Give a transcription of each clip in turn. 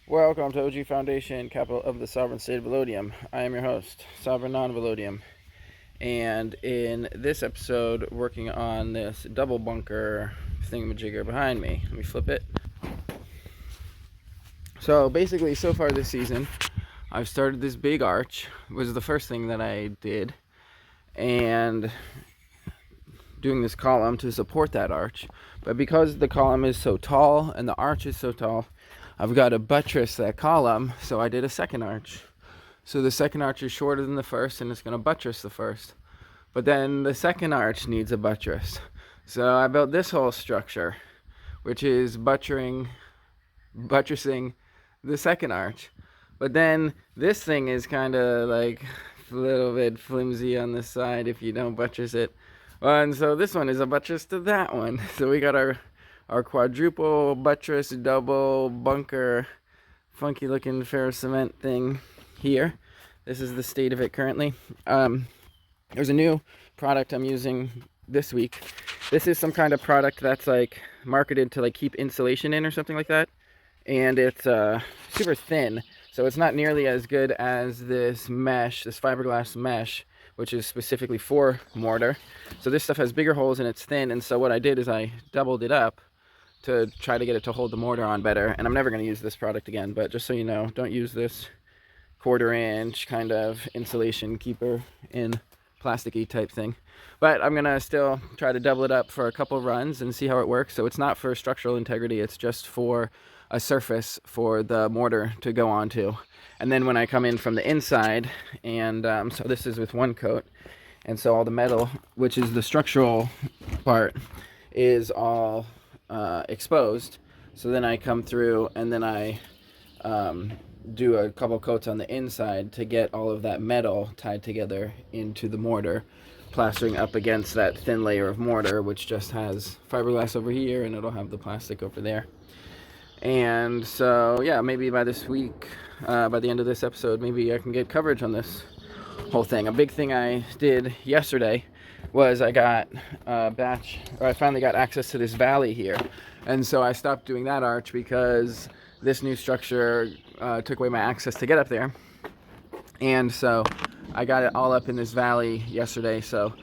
Welcome to OG Foundation, capital of the sovereign state of Velodium. I am your host, Sovereign Non-Velodium. And in this episode, working on this double bunker thingamajigger behind me. Let me flip it. So basically, so far this season, I've started this big arch. It was the first thing that I did. And doing this column to support that arch. But because the column is so tall and the arch is so tall, I've got to buttress that column, so I did a second arch. So the second arch is shorter than the first, and it's going to buttress the first. But then the second arch needs a buttress. So I built this whole structure, which is buttressing the second arch. But then this thing is kind of like a little bit flimsy on the side if you don't buttress it. And so this one is a buttress to that one. So we got our quadruple buttress double bunker funky looking ferrous cement thing here. This is the state of it currently. There's a new product I'm using this week. This is some kind of product that's like marketed to like keep insulation in or something like that, and it's super thin, so it's not nearly as good as this mesh, this fiberglass mesh, which is specifically for mortar. So this stuff has bigger holes and it's thin, and so what I did is I doubled it up to try to get it to hold the mortar on better. And I'm never going to use this product again, but just so you know, don't use this 1/4 inch kind of insulation keeper in plasticky type thing. But I'm going to still try to double it up for a couple runs and see how it works. So it's not for structural integrity, it's just for a surface for the mortar to go onto. And then when I come in from the inside, and so this is with one coat, and so all the metal, which is the structural part, is all exposed. So then I come through and then I do a couple coats on the inside to get all of that metal tied together into the mortar, plastering up against that thin layer of mortar, which just has fiberglass over here and it'll have the plastic over there. And so yeah, maybe by this week, by the end of this episode, maybe I can get coverage on this whole thing. A big thing I did yesterday was I finally got access to this valley here, and so I stopped doing that arch because this new structure took away my access to get up there. And so I got it all up in this valley yesterday, so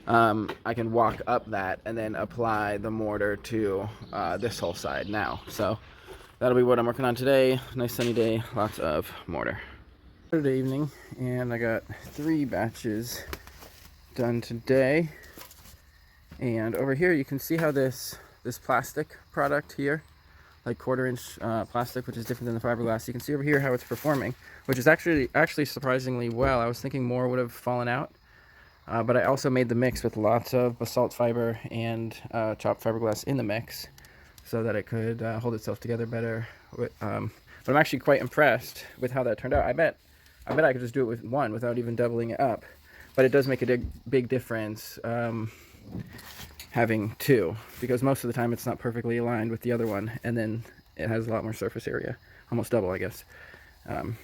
I can walk up that and then apply the mortar to this whole side now. So that'll be what I'm working on today. Nice sunny day, lots of mortar. Saturday evening, and I got 3 batches done today. And over here you can see how this plastic product here, like 1/4 inch plastic, which is different than the fiberglass, you can see over here how it's performing, which is actually surprisingly well. I was thinking more would have fallen out, but I also made the mix with lots of basalt fiber and chopped fiberglass in the mix so that it could hold itself together better. But I'm actually quite impressed with how that turned out. I bet I could just do it with one without even doubling it up, but it does make a big difference having 2, because most of the time it's not perfectly aligned with the other one, and then it has a lot more surface area, almost double, I guess,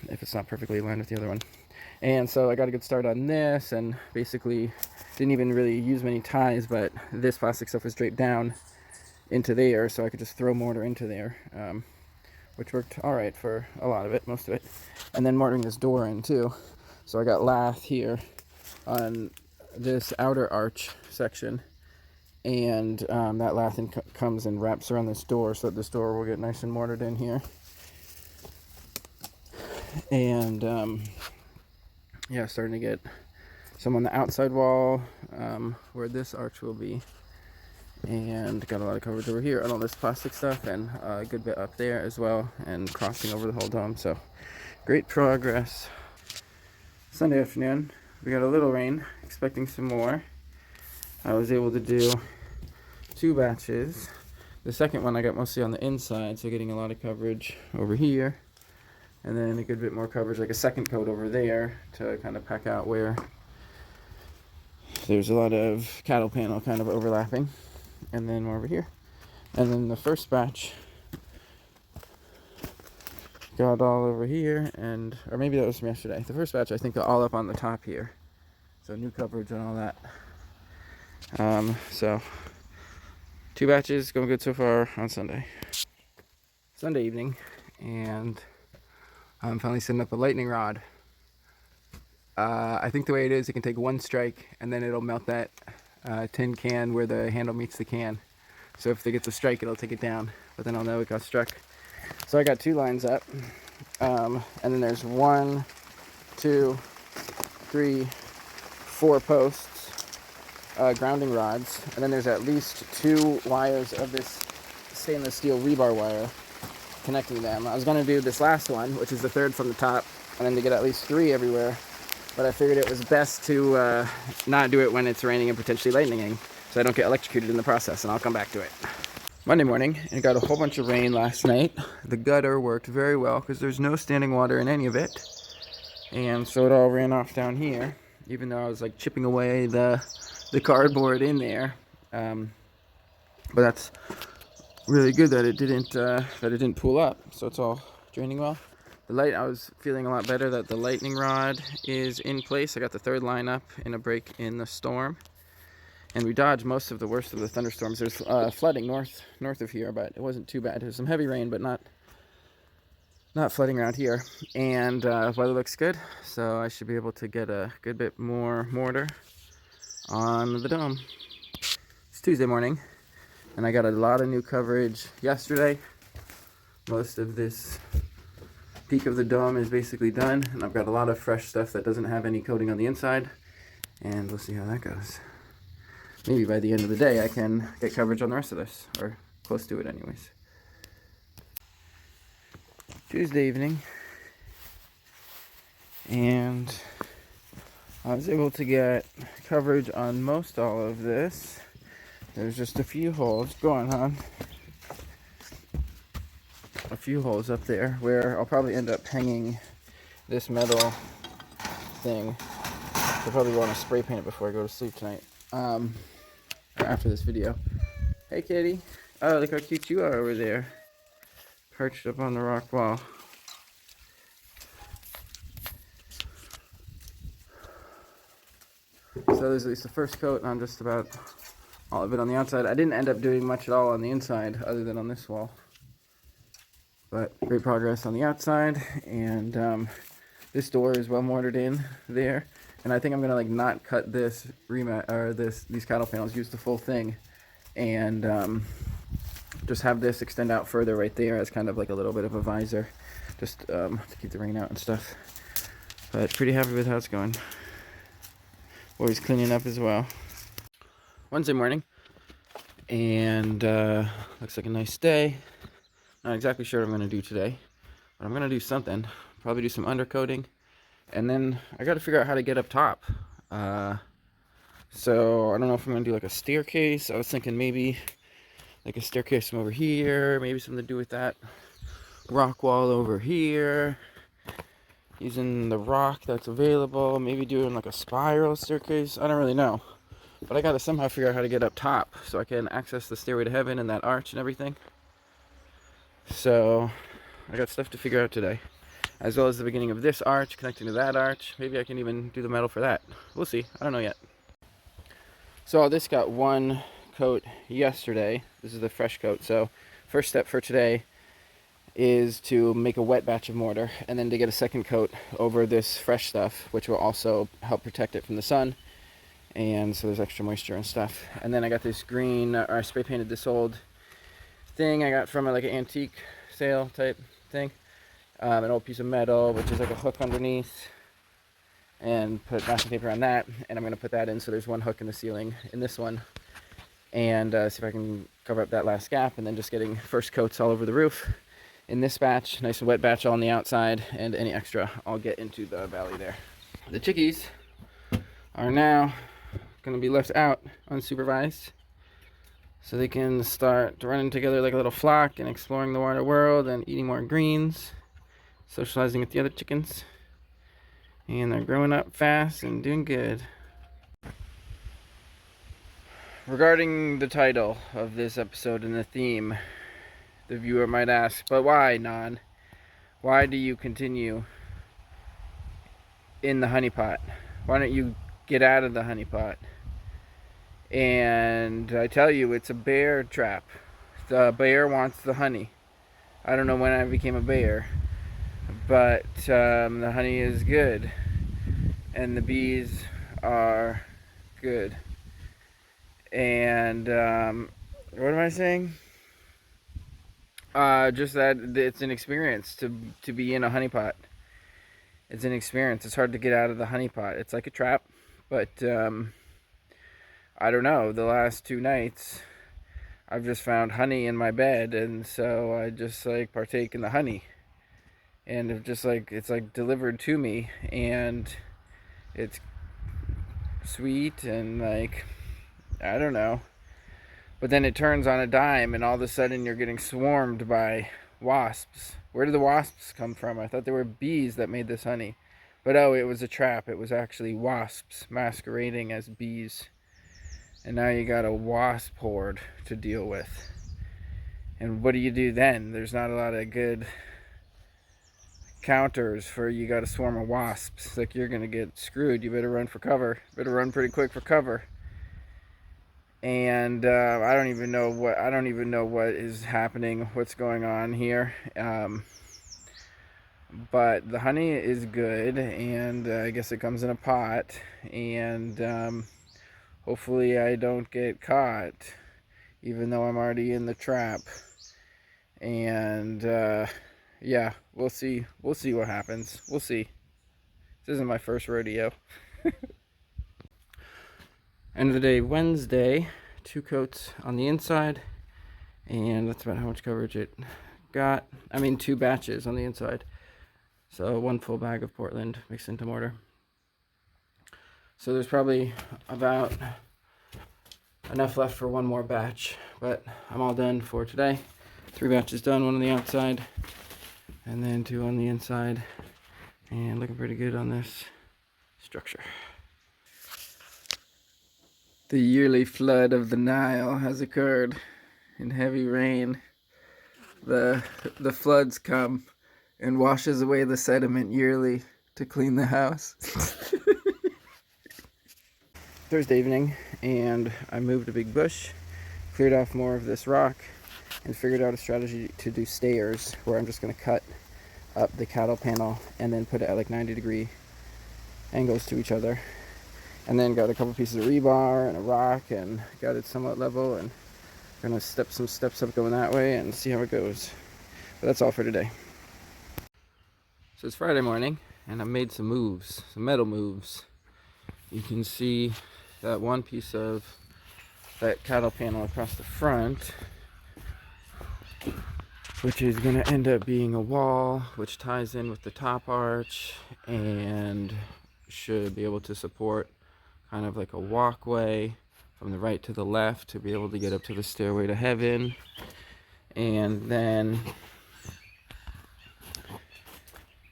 if it's not perfectly aligned with the other one. And so I got a good start on this, and basically didn't even really use many ties, but this plastic stuff was draped down into there, so I could just throw mortar into there, which worked all right for a lot of it, most of it. And then mortaring this door in too. So I got lath here on this outer arch section, and that lath comes and wraps around this door, so that this door will get nice and mortared in here. And yeah, starting to get some on the outside wall where this arch will be, and got a lot of coverage over here on all this plastic stuff, and a good bit up there as well, and crossing over the whole dome. So great progress. Sunday afternoon, we got a little rain, expecting some more. I was able to do 2 batches. The second one I got mostly on the inside, so getting a lot of coverage over here, and then a good bit more coverage, like a second coat over there, to kind of pack out where there's a lot of cattle panel kind of overlapping, and then more over here. And then the first batch got all over here, and or maybe that was from yesterday. The first batch I think got all up on the top here, so new coverage and all that. So 2 batches going good so far on Sunday evening, and I'm finally setting up a lightning rod. I think the way it is, it can take one strike and then it'll melt that tin can where the handle meets the can. So if they get the strike, it'll take it down, but then I'll know it got struck. So I got 2 lines up, and then there's 1, 2, 3, 4 posts, grounding rods, and then there's at least 2 wires of this stainless steel rebar wire connecting them. I was going to do this last one, which is the 3rd from the top, and then to get at least 3 everywhere, but I figured it was best to not do it when it's raining and potentially lightninging, so I don't get electrocuted in the process, and I'll come back to it. Monday morning, it got a whole bunch of rain last night. The gutter worked very well because there's no standing water in any of it, and so it all ran off down here, even though I was like chipping away the cardboard in there. But that's really good that it didn't pool up, so it's all draining well. The light, I was feeling a lot better that the lightning rod is in place. I got the 3rd line up in a break in the storm, and we dodged most of the worst of the thunderstorms. There's flooding north of here, but it wasn't too bad. There's some heavy rain, but not flooding around here. And weather looks good, so I should be able to get a good bit more mortar on the dome. It's Tuesday morning, and I got a lot of new coverage yesterday. Most of this peak of the dome is basically done, and I've got a lot of fresh stuff that doesn't have any coating on the inside, and we'll see how that goes. Maybe by the end of the day I can get coverage on the rest of this, or close to it anyways. Tuesday evening, and I was able to get coverage on most all of this. There's just a few holes going on. A few holes up there where I'll probably end up hanging this metal thing. I'll probably want to spray paint it before I go to sleep tonight. Or after this video. Hey kitty. Oh, look how cute you are over there. Perched up on the rock wall. So there's at least the first coat on just about all of it on the outside. I didn't end up doing much at all on the inside other than on this wall. But great progress on the outside, and this door is well mortared in there. And I think I'm gonna like not cut this remat or these cattle panels, use the full thing, and just have this extend out further right there as kind of like a little bit of a visor, just to keep the rain out and stuff. But pretty happy with how it's going. Always cleaning up as well. Wednesday morning, and looks like a nice day. Not exactly sure what I'm going to do today, but I'm going to do something. Probably do some undercoating, and then I got to figure out how to get up top. So I don't know if I'm going to do like a staircase. I was thinking maybe like a staircase from over here, maybe something to do with that rock wall over here, using the rock that's available, maybe doing like a spiral staircase. I don't really know, but I got to somehow figure out how to get up top so I can access the stairway to heaven and that arch and everything. So I got stuff to figure out today, as well as the beginning of this arch connecting to that arch. Maybe I can even do the metal for that. We'll see. I don't know yet. So this got 1 coat yesterday. This is the fresh coat. So first step for today is to make a wet batch of mortar, and then to get a second coat over this fresh stuff, which will also help protect it from the sun, and so there's extra moisture and stuff. And then I got this green, or I spray painted this old thing I got from like an antique sale type thing, an old piece of metal, which is like a hook underneath, and put masking tape around that, and I'm going to put that in so there's 1 hook in the ceiling in this one, and see if I can cover up that last gap, and then just getting first coats all over the roof in this batch, nice and wet batch all on the outside, and any extra I'll get into the valley there. The chickies are now going to be left out unsupervised, so they can start running together like a little flock and exploring the water world and eating more greens, socializing with the other chickens. And they're growing up fast and doing good. Regarding the title of this episode and the theme, the viewer might ask, but why, Non? Why do you continue in the honeypot? Why don't you get out of the honeypot? And I tell you, it's a bear trap. The bear wants the honey. I don't know when I became a bear, but the honey is good, and the bees are good. And what am I saying? Just that it's an experience to be in a honeypot. It's an experience. It's hard to get out of the honeypot. It's like a trap, but I don't know. The last 2 nights, I've just found honey in my bed, and so I just like partake in the honey, and it's like delivered to me, and it's sweet and like, I don't know. But then it turns on a dime, and all of a sudden you're getting swarmed by wasps. Where did the wasps come from? I thought they were bees that made this honey. But oh, it was a trap. It was actually wasps masquerading as bees. And now you got a wasp horde to deal with. And what do you do then? There's not a lot of good counters for you got a swarm of wasps. Like, you're gonna get screwed. You better run for cover. Better run pretty quick for cover. And I don't even know what is happening, what's going on here. But the honey is good, and I guess it comes in a pot, and hopefully I don't get caught, even though I'm already in the trap. And yeah, we'll see what happens. We'll see. This isn't my first rodeo. End of the day, Wednesday. 2 coats on the inside, and that's about how much coverage it got. I mean, 2 batches on the inside. So 1 full bag of Portland mixed into mortar. So there's probably about enough left for 1 more batch, but I'm all done for today. 3 batches done, 1 on the outside, and then 2 on the inside, and looking pretty good on this structure. The yearly flood of the Nile has occurred in heavy rain. The floods come and washes away the sediment yearly to clean the house. Thursday evening, and I moved a big bush, cleared off more of this rock, and figured out a strategy to do stairs where I'm just going to cut up the cattle panel and then put it at like 90-degree angles to each other. And then got a couple pieces of rebar and a rock and got it somewhat level, and gonna step some steps up going that way and see how it goes. But that's all for today. So it's Friday morning, and I made some moves, some metal moves. You can see that one piece of that cattle panel across the front, which is gonna end up being a wall, which ties in with the top arch and should be able to support kind of like a walkway from the right to the left to be able to get up to the stairway to heaven. And then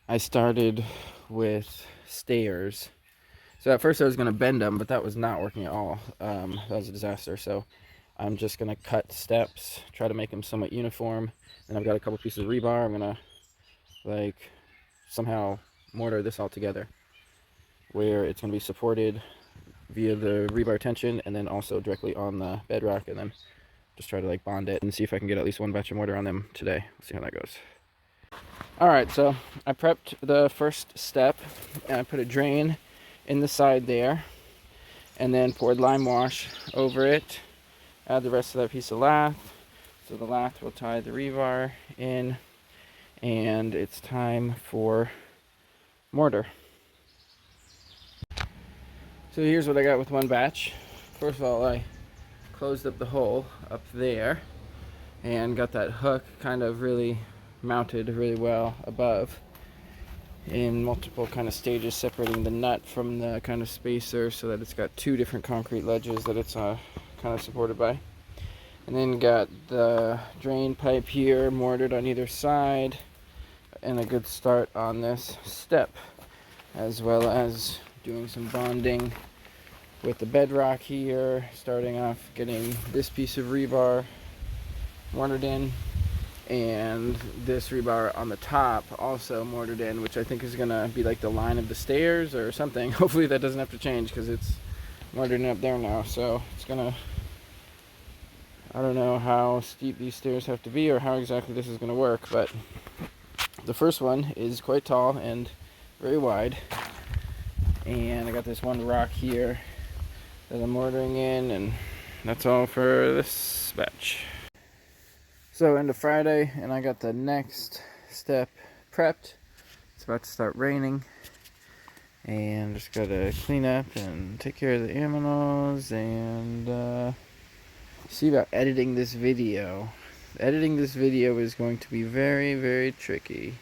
I started with stairs. So at first I was going to bend them, but that was not working at all. That was a disaster. So I'm just going to cut steps, try to make them somewhat uniform. And I've got a couple pieces of rebar. I'm going to like somehow mortar this all together where it's going to be supported via the rebar tension and then also directly on the bedrock, and then just try to like bond it and see if I can get at least 1 batch of mortar on them today. Let's see how that goes. Alright, so I prepped the first step, and I put a drain in the side there, and then poured lime wash over it. Add the rest of that piece of lath, so the lath will tie the rebar in, and it's time for mortar. So here's what I got with 1 batch. First of all, I closed up the hole up there and got that hook kind of really mounted really well above in multiple kind of stages, separating the nut from the kind of spacer so that it's got 2 different concrete ledges that it's kind of supported by. And then got the drain pipe here mortared on either side, and a good start on this step, as well as doing some bonding with the bedrock here, starting off getting this piece of rebar mortared in, and this rebar on the top also mortared in, which I think is gonna be like the line of the stairs or something. Hopefully that doesn't have to change because it's mortared in up there now, so it's gonna, I don't know how steep these stairs have to be or how exactly this is gonna work, but the first one is quite tall and very wide. And I got this one rock here that I'm ordering in, and that's all for this batch. So into Friday, and I got the next step prepped. It's about to start raining, and just gotta clean up and take care of the animals and see about editing this video. Editing this video is going to be very, very tricky.